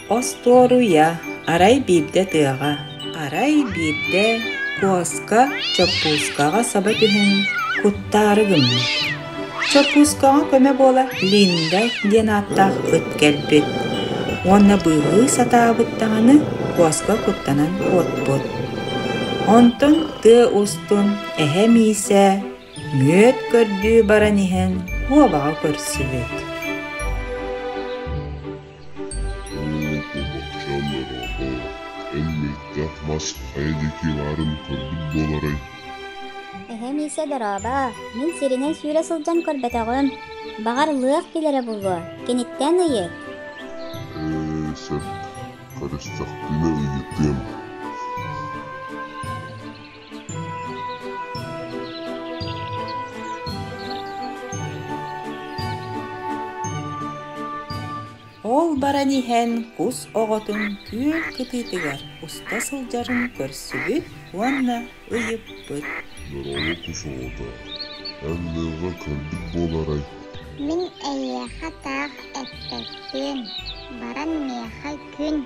Осторуя, арай бирде тыаға. Арай бирде куаска чопускаға саба түхен куттары гымны. Чопускаға көмө бола Линда ден аттақ өткелбет. Онна быгы сатабыттағаны куаска куттанан отбот. Онтон ты устун әхем исе мөт көрдүү баран ихен хуабаға көрсүбет. Мас айдики барын көрбүт боларай. Эхем исе дараба, мен сиринен сүйре сылжан көрбетағын. Бағар лыақ келері бұлы, кенеттен үйек. Сәп, қарыстақтыны үйеттем. Ол баран ихен кус оғотун күл кытытыгар уста сылжарын көрсүбүт, уанна ыйып бүт. Даралы кус оғота, әмдіға көрбүт боларай. Мен әйеға тақ әппәттен, баран меха күн,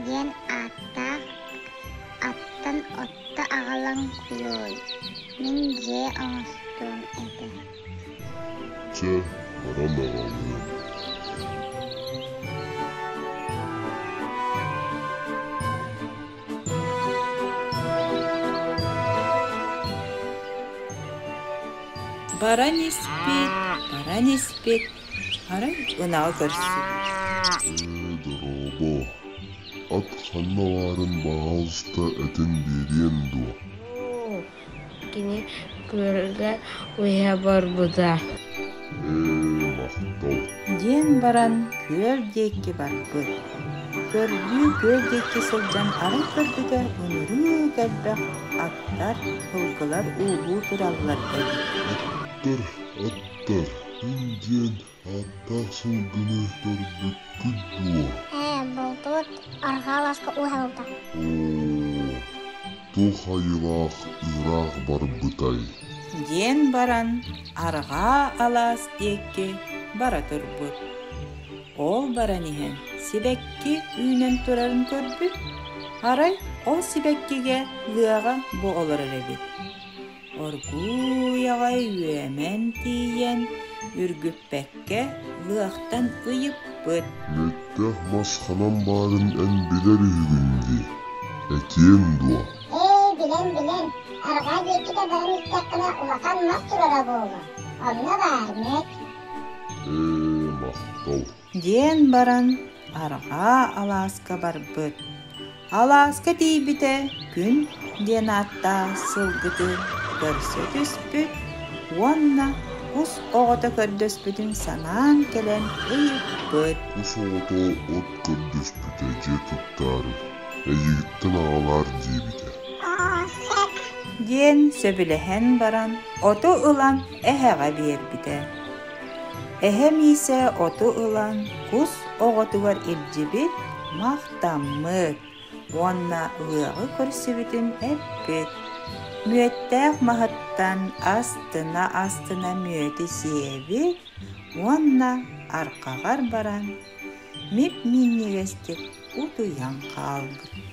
ден аттақ, аттан отта ағалан құйой. Мен же оңыстың әді. Че, баран ағалын. Баран испет, арай ынаға көрсүбүт. Дарабо, ат ханналарын бағалыста әтен берен дуа. Кені көрге уя бар бұда. Мақтал. Ден баран көр дейкі бар бүт. Көрдүү көр дейкі сылжан арай көрдігі өнірі кәлбәқ аттар, хылғылар уғу туралылар кәді. Аттар, үнден аттақ сылғыны көрбүт күдуа. Болтуот арғаласқа уғалда. Тухайылақ ұрақ бар бұтай. Ден баран арға алас дейкі бара тұрбыт. Ол баран ихен сибекки үйнен турарын көрбүт. Арай ол сибеккеге лыаға боғалар әребет. Оргуяғай үйемен тиен үргіппәкке лыақтан ұйып бұт. Меттәқ масханан барын ән білер үйгінді. Әтен дуа. Білем. Арға дейкі де бәрін істәққіна ұлақан мақ тұрара болу. Онына бар, мек. Мақтал. Ден баран арға аласка бар бұт. Аласка дейбіте күн ден атта сылгыты көрсө түспүт. Уанна ус оғыта көрдөспүтін санан келен ұйып бұт. Ус оғыта от көрдөспүте же тұттары. Әйігіттен ағалар дейбіте. Ден сөбіліхен баран оту ылан әхәға бербіте. Әхәм исе оту ылан кус оғытуар илжібіт мақтаммыт. Уанна ылығы көрсібітін әппіт. Мүеттәқ мағыттан астына мүеті сиебіт. Уанна арқағар баран мип миннегестік утуян қалбыт.